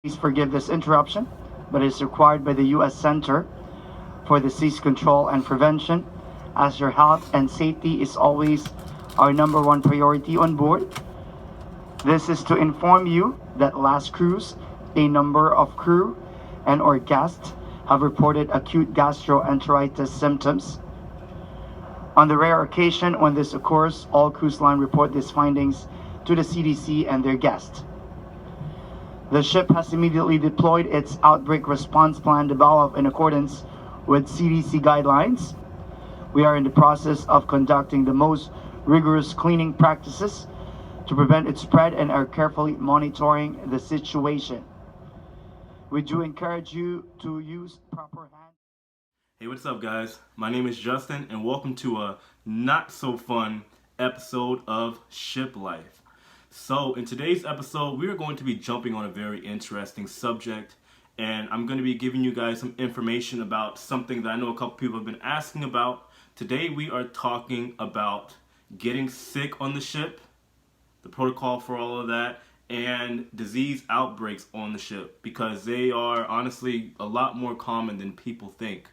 Please forgive this interruption, but it is required by the U.S. Center for Disease Control and Prevention, as your health and safety is always our number one priority on board. This is to inform you that last cruise, a number of crew and or guests have reported acute gastroenteritis symptoms. On the rare occasion when this occurs, all cruise line report these findings to the CDC and their guests. The ship has immediately deployed its outbreak response plan developed in accordance with CDC guidelines. We are in the process of conducting the most rigorous cleaning practices to prevent its spread and are carefully monitoring the situation. We do encourage you to use proper hand. Hey, what's up, guys? My name is Justin, and welcome to a not so fun episode of Shiplife. So in today's episode, we are going to be jumping on a very interesting subject, and I'm going to be giving you guys some information about something that I know a couple people have been asking about. Today we are talking about getting sick on the ship, the protocol for all of that, and disease outbreaks on the ship, because they are honestly a lot more common than people think.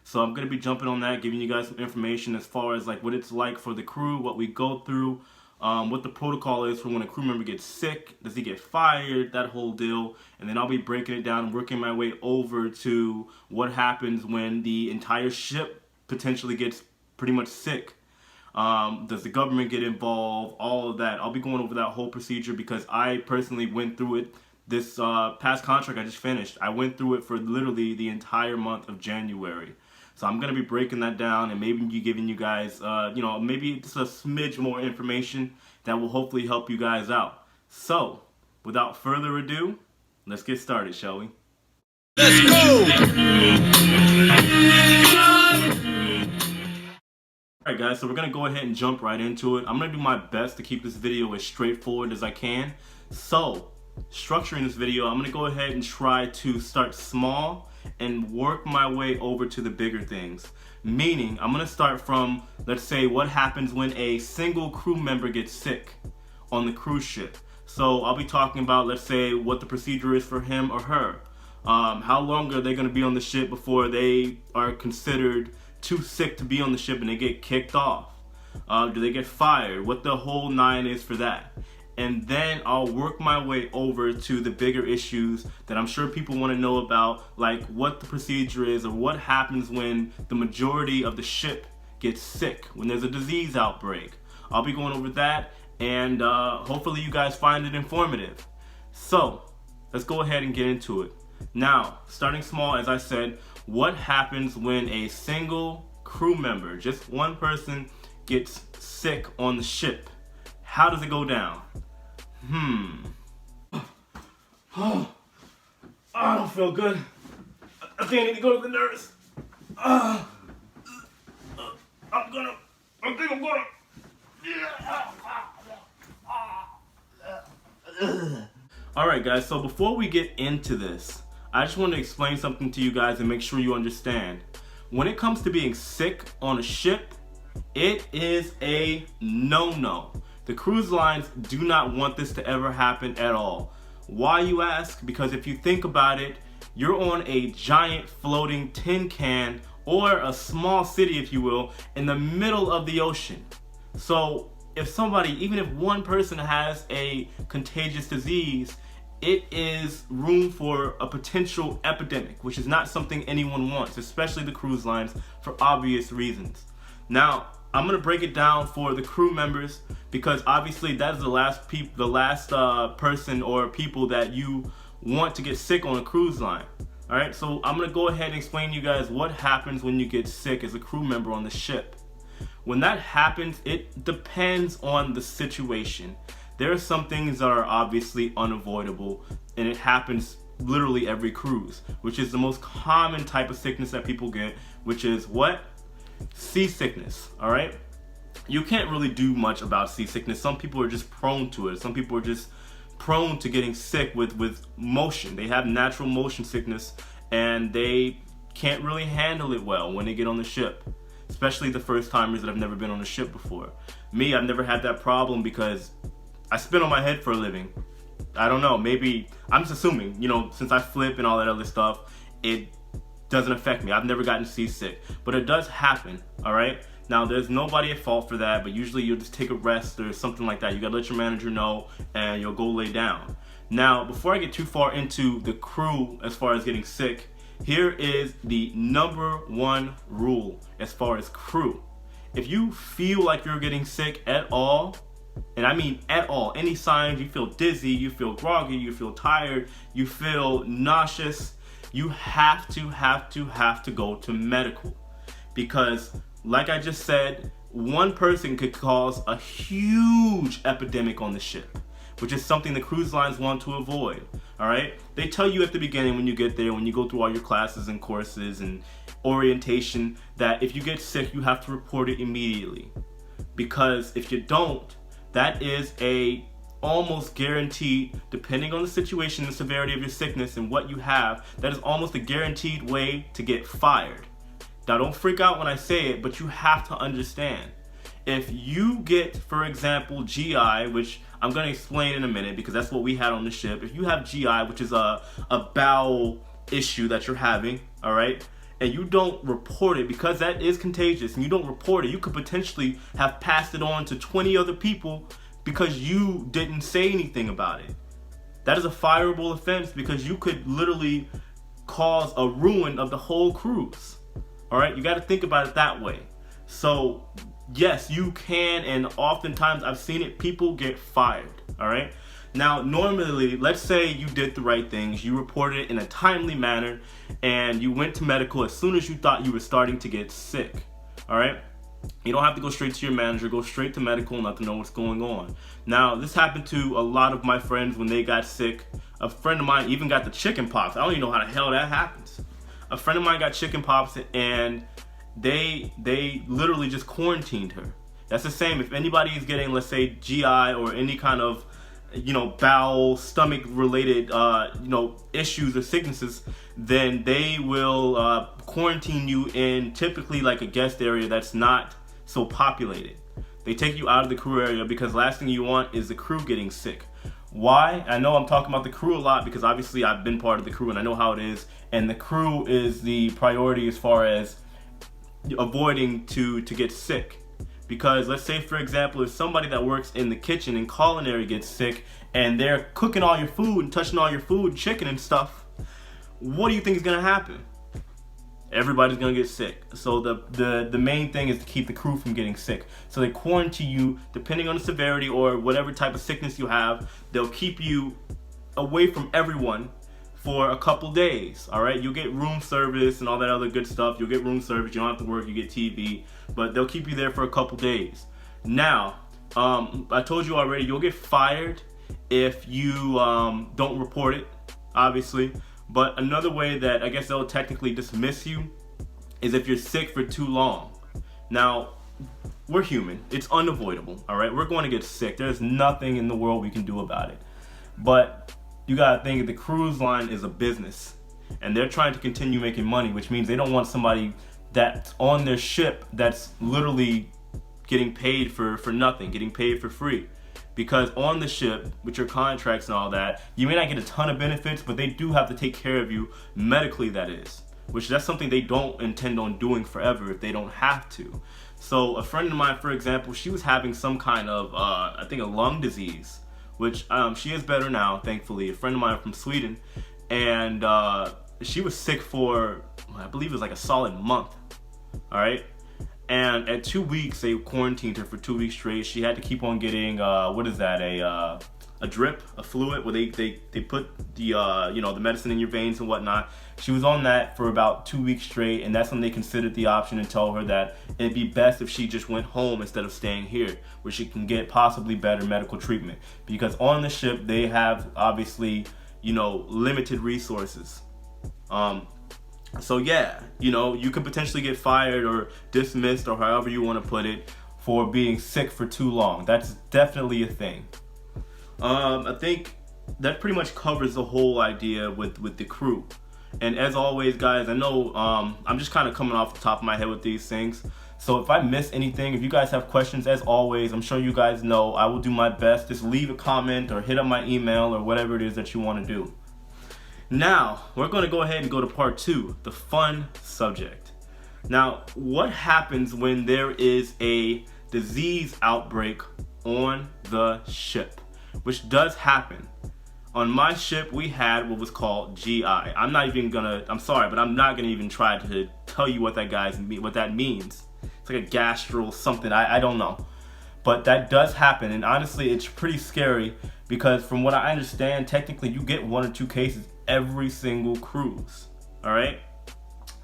So I'm going to be jumping on that, giving you guys some information as far as like what it's like for the crew, what we go through, what the protocol is for when a crew member gets sick, does he get fired, that whole deal. And then I'll be breaking it down and working my way over to what happens when the entire ship potentially gets pretty much sick. Does the government get involved, all of that. I'll be going over that whole procedure because I personally went through it. This past contract I just finished, I went through it for literally the entire month of January. So I'm going to be breaking that down and maybe giving you guys, maybe just a smidge more information that will hopefully help you guys out. So, without further ado, let's get started, shall we? Let's go! Alright guys, so we're going to go ahead and jump right into it. I'm going to do my best to keep this video as straightforward as I can. So, structuring this video, I'm going to go ahead and try to start small and work my way over to the bigger things. Meaning, I'm going to start from, let's say, what happens when a single crew member gets sick on the cruise ship. So I'll be talking about, let's say, what the procedure is for him or her. How long are they going to be on the ship before they are considered too sick to be on the ship and they get kicked off? Do they get fired? What the whole nine is for that. And then I'll work my way over to the bigger issues that I'm sure people want to know about, like what the procedure is or what happens when the majority of the ship gets sick, when there's a disease outbreak. I'll be going over that, and hopefully you guys find it informative. So let's go ahead and get into it. Now, starting small, as I said, what happens when a single crew member, just one person, gets sick on the ship? How does it go down? Oh, I don't feel good. I think I need to go to the nurse. I think I'm gonna. Alright guys, so before we get into this, I just want to explain something to you guys and make sure you understand. When it comes to being sick on a ship, it is a no-no. The cruise lines do not want this to ever happen at all. Why, you ask? Because if you think about it, you're on a giant floating tin can, or a small city if you will, in the middle of the ocean. So if somebody, even if one person has a contagious disease, it is room for a potential epidemic, which is not something anyone wants, especially the cruise lines, for obvious reasons. Now, I'm gonna break it down for the crew members because obviously that is the last person or people that you want to get sick on a cruise line. All right, so I'm gonna go ahead and explain to you guys what happens when you get sick as a crew member on the ship. When that happens, it depends on the situation. There are some things that are obviously unavoidable, and it happens literally every cruise, which is the most common type of sickness that people get, which is what? Seasickness. All right, you can't really do much about seasickness. Some people are just prone to it. Some people are just prone to getting sick with motion. They have natural motion sickness and they can't really handle it well when they get on the ship, especially the first timers that have never been on a ship before. Me, I've never had that problem because I spin on my head for a living. I don't know, maybe, I'm just assuming, you know, since I flip and all that other stuff, it doesn't affect me. I've never gotten seasick, but it does happen, all right? Now, there's nobody at fault for that, but usually you'll just take a rest or something like that. You gotta let your manager know, and you'll go lay down. Now, before I get too far into the crew as far as getting sick, here is the #1 rule as far as crew. If you feel like you're getting sick at all, and I mean at all, any signs, you feel dizzy, you feel groggy, you feel tired, you feel nauseous, you have to go to medical. Because like I just said, one person could cause a huge epidemic on the ship, which is something the cruise lines want to avoid. All right, they tell you at the beginning when you get there, when you go through all your classes and courses and orientation, that if you get sick, you have to report it immediately. Because if you don't, that is a almost guaranteed, depending on the situation and severity of your sickness and what you have, that is almost a guaranteed way to get fired. Now, don't freak out when I say it, but you have to understand. If you get, for example, GI, which I'm going to explain in a minute because that's what we had on the ship. If you have GI, which is a bowel issue that you're having, all right, and you don't report it because that is contagious and you don't report it, you could potentially have passed it on to 20 other people because you didn't say anything about it. That is a fireable offense because you could literally cause a ruin of the whole cruise. All right, you got to think about it that way. So yes, you can, and oftentimes I've seen it, people get fired. All right, now normally, let's say you did the right things, you reported it in a timely manner, and you went to medical as soon as you thought you were starting to get sick. All right, you don't have to go straight to your manager, go straight to medical and let them know what's going on. Now, this happened to a lot of my friends when they got sick. A friend of mine even got the chicken pox. I don't even know how the hell that happens. A friend of mine got chicken pox, and they literally just quarantined her. That's the same if anybody is getting, let's say, GI or any kind of, you know, bowel, stomach related, you know, issues or sicknesses, then they will quarantine you in typically like a guest area that's not so populated. They take you out of the crew area because last thing you want is the crew getting sick. Why? I know I'm talking about the crew a lot because obviously I've been part of the crew and I know how it is, and the crew is the priority as far as avoiding to get sick. Because let's say, for example, if somebody that works in the kitchen and culinary gets sick and they're cooking all your food and touching all your food, chicken and stuff, what do you think is going to happen? Everybody's going to get sick. So the main thing is to keep the crew from getting sick. So they quarantine you depending on the severity or whatever type of sickness you have. They'll keep you away from everyone for a couple days. All right, you'll get room service and all that other good stuff. You'll get room service, you don't have to work, you get TV, but they'll keep you there for a couple days. Now, I told you already, you'll get fired if you don't report it, obviously. But another way that I guess they'll technically dismiss you is if you're sick for too long. Now, we're human, it's unavoidable, all right? We're going to get sick. There's nothing in the world we can do about it. But you gotta think the cruise line is a business and they're trying to continue making money, which means they don't want somebody that's on their ship that's literally getting paid for nothing, getting paid for free. Because on the ship, with your contracts and all that, you may not get a ton of benefits, but they do have to take care of you medically, that is. Which that's something they don't intend on doing forever if they don't have to. So a friend of mine, for example, she was having some kind of, I think a lung disease, which she is better now, thankfully. A friend of mine from Sweden, and she was sick for, I believe it was like a solid month, all right? And at 2 weeks, they quarantined her for 2 weeks straight. She had to keep on getting, what is that, a drip, a fluid, where they put the, you know, the medicine in your veins and whatnot. She was on that for about 2 weeks straight, and that's when they considered the option and told her that it'd be best if she just went home instead of staying here, where she can get possibly better medical treatment. Because on the ship, they have, obviously, you know, limited resources. So yeah, you know, you could potentially get fired or dismissed or however you want to put it for being sick for too long. That's definitely a thing. I think that pretty much covers the whole idea with the crew. And as always, guys, I know I'm just kind of coming off the top of my head with these things. So if I miss anything, if you guys have questions, as always, I'm sure you guys know, I will do my best. Just leave a comment or hit up my email or whatever it is that you want to do. Now, we're going to go ahead and go to part 2, the fun subject. Now, what happens when there is a disease outbreak on the ship? Which does happen. On my ship, we had what was called GI. I'm not gonna even try to tell you what that means. It's like a gastro something, I don't know. But that does happen, and honestly, it's pretty scary because from what I understand, technically you get 1 or 2 cases every single cruise. All right?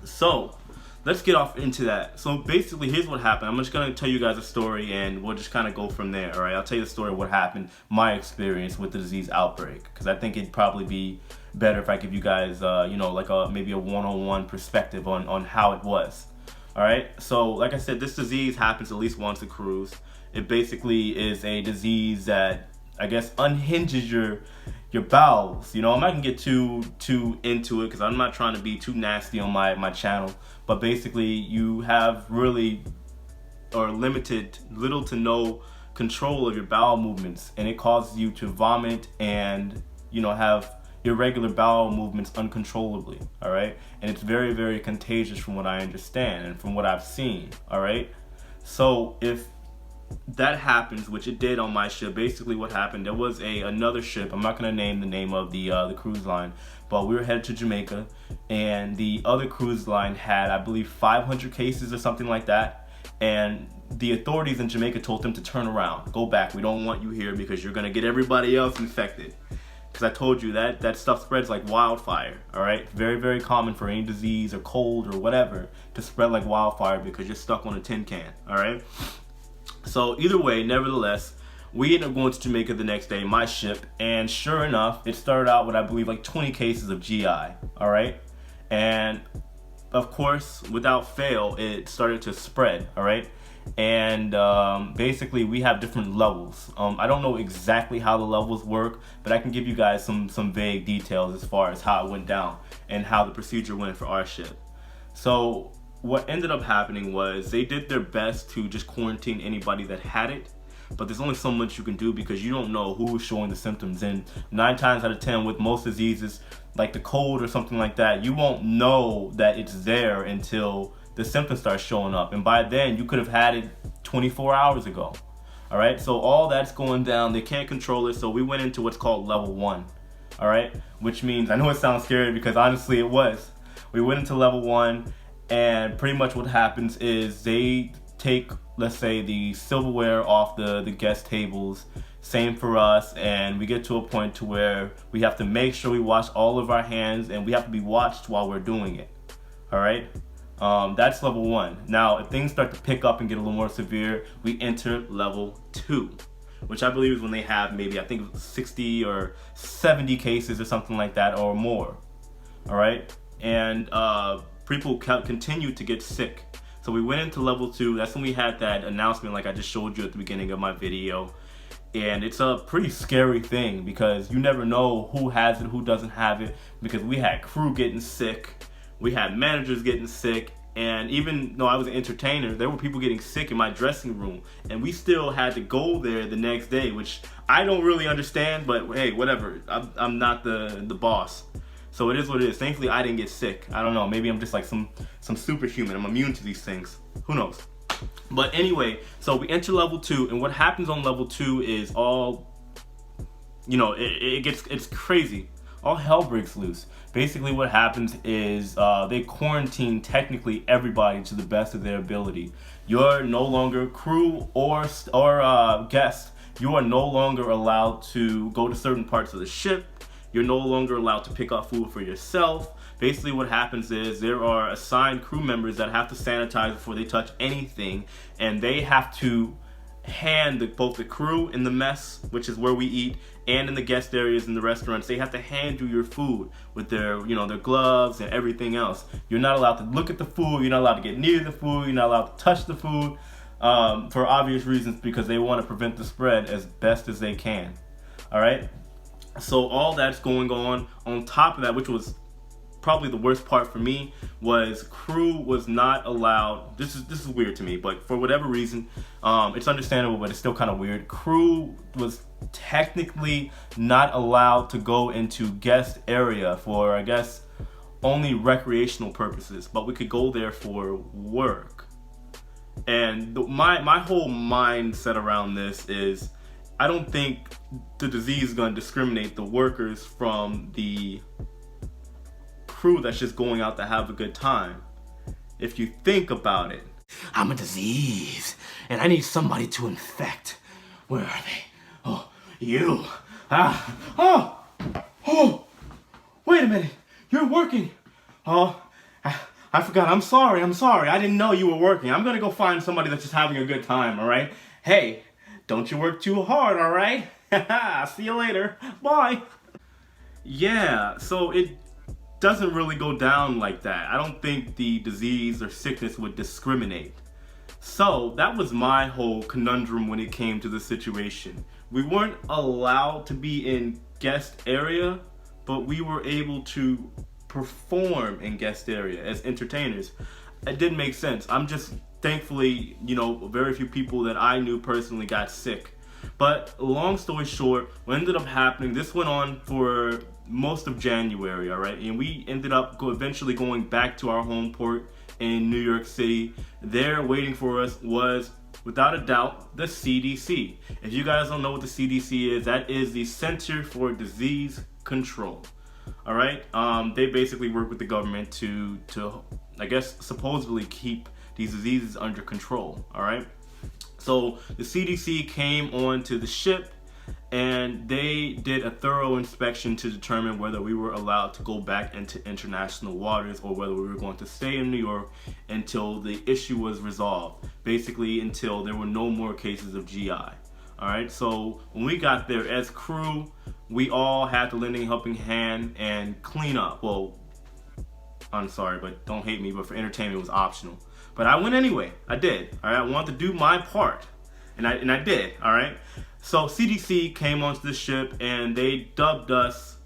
So, let's get off into that. So basically, here's what happened. I'm just gonna tell you guys a story, and we'll just kind of go from there. All right, I'll tell you the story of what happened, my experience with the disease outbreak, because I think it'd probably be better if I give you guys, maybe a one-on-one perspective on how it was. All right. So, like I said, this disease happens at least once a cruise. It basically is a disease that I guess unhinges your bowels. I'm not gonna get too into it because I'm not trying to be too nasty on my channel. But basically, you have really or limited, little to no control of your bowel movements, and it causes you to vomit and have irregular bowel movements uncontrollably. All right, and it's very, very contagious from what I understand and from what I've seen. All right, so if that happens, which it did on my ship, basically what happened, there was another ship. I'm not going to name the name of the cruise line, but we were headed to Jamaica, and the other cruise line had, I believe, 500 cases or something like that, and the authorities in Jamaica told them to turn around, go back, we don't want you here because you're going to get everybody else infected. Because I told you that stuff spreads like wildfire. All right, very, very common for any disease or cold or whatever to spread like wildfire because you're stuck on a tin can. All right. So either way, nevertheless, we ended up going to Jamaica the next day, my ship, and sure enough, it started out with, I believe, like 20 cases of GI, all right? And of course, without fail, it started to spread, all right? And basically, we have different levels. I don't know exactly how the levels work, but I can give you guys some vague details as far as how it went down and how the procedure went for our ship. So what ended up happening was they did their best to just quarantine anybody that had it, but there's only so much you can do because you don't know who is showing the symptoms. And 9 times out of 10 with most diseases like the cold or something like that, you won't know that it's there until the symptoms start showing up, and by then you could have had it 24 hours ago. All right, so all that's going down, they can't control it, so we went into what's called level 1. All right, which means, I know it sounds scary because honestly it was. We went into level 1, and pretty much what happens is they take, let's say, the silverware off the guest tables. Same for us, and we get to a point to where we have to make sure we wash all of our hands, and we have to be watched while we're doing it. All right, that's level 1. Now, if things start to pick up and get a little more severe, we enter level 2, which I believe is when they have maybe, I think, 60 or 70 cases or something like that or more. All right, and people continue to get sick. So we went into level 2. That's when we had that announcement like I just showed you at the beginning of my video. And it's a pretty scary thing because you never know who has it, who doesn't have it, because we had crew getting sick, we had managers getting sick, and even though I was an entertainer, there were people getting sick in my dressing room, and we still had to go there the next day, which I don't really understand, but hey, whatever. I'm not the boss. So it is what it is. Thankfully, I didn't get sick. I don't know. Maybe I'm just like some superhuman. I'm immune to these things. Who knows? But anyway, so we enter level 2, and what happens on level 2 is all, it's crazy. All hell breaks loose. Basically, what happens is they quarantine technically everybody to the best of their ability. You're no longer crew or guest. You are no longer allowed to go to certain parts of the ship. You're no longer allowed to pick up food for yourself. Basically what happens is there are assigned crew members that have to sanitize before they touch anything, and they have to hand both the crew in the mess, which is where we eat, and in the guest areas in the restaurants, they have to hand you your food with their gloves and everything else. You're not allowed to look at the food, you're not allowed to get near the food, you're not allowed to touch the food, for obvious reasons, because they want to prevent the spread as best as they can. All right? So all that's going on top of that, which was probably the worst part for me, was crew was not allowed. This is weird to me, but for whatever reason, it's understandable, but it's still kind of weird. Crew was technically not allowed to go into guest area for, I guess, only recreational purposes, but we could go there for work. And my whole mindset around this is, I don't think the disease is going to discriminate the workers from the crew that's just going out to have a good time. If you think about it, I'm a disease and I need somebody to infect. Where are they? Oh, you. Oh, wait a minute. You're working. Oh, I forgot. I'm sorry. I didn't know you were working. I'm going to go find somebody that's just having a good time, all right? Hey, don't you work too hard, all right? See you later. Bye. Yeah, so it doesn't really go down like that. I don't think the disease or sickness would discriminate. So that was my whole conundrum when it came to the situation. We weren't allowed to be in guest area, but we were able to perform in guest area as entertainers. It didn't make sense. I'm just thankfully, very few people that I knew personally got sick. But long story short, what ended up happening, this went on for most of January, all right? And we ended up eventually going back to our home port in New York City. There waiting for us was, without a doubt, the CDC. If you guys don't know what the CDC is, that is the Center for Disease Control. All right, they basically work with the government to I guess supposedly keep these diseases under control. All right, so the CDC came onto the ship and they did a thorough inspection to determine whether we were allowed to go back into international waters or whether we were going to stay in New York until the issue was resolved, basically until there were no more cases of GI. All right, so when we got there as crew, we all had to lend a helping hand and clean up. Well, I'm sorry, but don't hate me, but for entertainment, it was optional. But I went anyway. I did. All right, I wanted to do my part, and I did. All right. So CDC came onto the ship and they dubbed us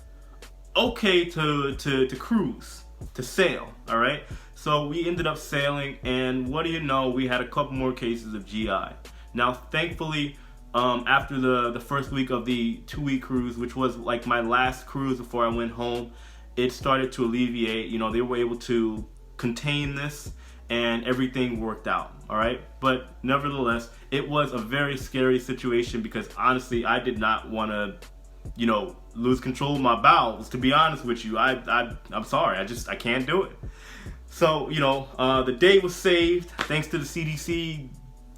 okay to cruise, to sail. All right. So we ended up sailing, and what do you know? We had a couple more cases of GI. Now, thankfully, after the first week of the 2-week cruise, which was like my last cruise before I went home, it started to alleviate. They were able to contain this and everything worked out. All right. But nevertheless, it was a very scary situation because honestly, I did not want to, lose control of my bowels. To be honest with you, I'm sorry. I can't do it. So, the day was saved thanks to the CDC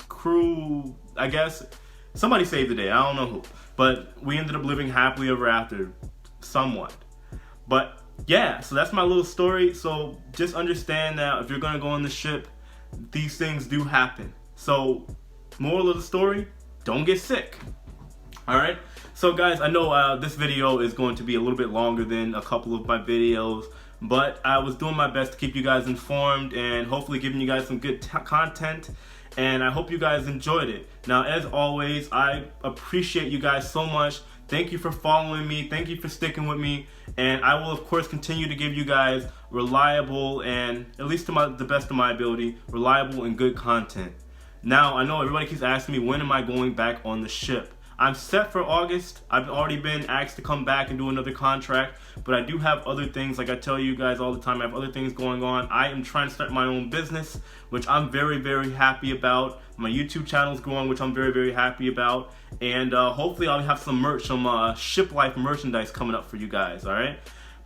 crew, I guess. Somebody saved the day. I don't know who. But we ended up living happily ever after, somewhat. But yeah, so that's my little story. So just understand that if you're going to go on the ship, these things do happen. So moral of the story, don't get sick. All right. So guys, I know this video is going to be a little bit longer than a couple of my videos, but I was doing my best to keep you guys informed and hopefully giving you guys some good content. And I hope you guys enjoyed it. Now, as always, I appreciate you guys so much. Thank you for following me. Thank you for sticking with me. And I will, of course, continue to give you guys reliable and, at least to the best of my ability, reliable and good content. Now, I know everybody keeps asking me, when am I going back on the ship? I'm set for August. I've already been asked to come back and do another contract, but I do have other things. Like I tell you guys all the time, I have other things going on. I am trying to start my own business, which I'm very, very happy about. My YouTube channel is growing, which I'm very, very happy about. And hopefully I'll have some merch, some Shiplife merchandise coming up for you guys, all right?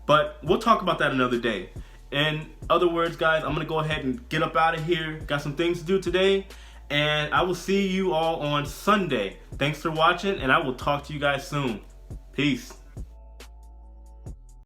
But we'll talk about that another day. In other words, guys, I'm going to go ahead and get up out of here. Got some things to do today. And I will see you all on Sunday. Thanks for watching, and I will talk to you guys soon. Peace.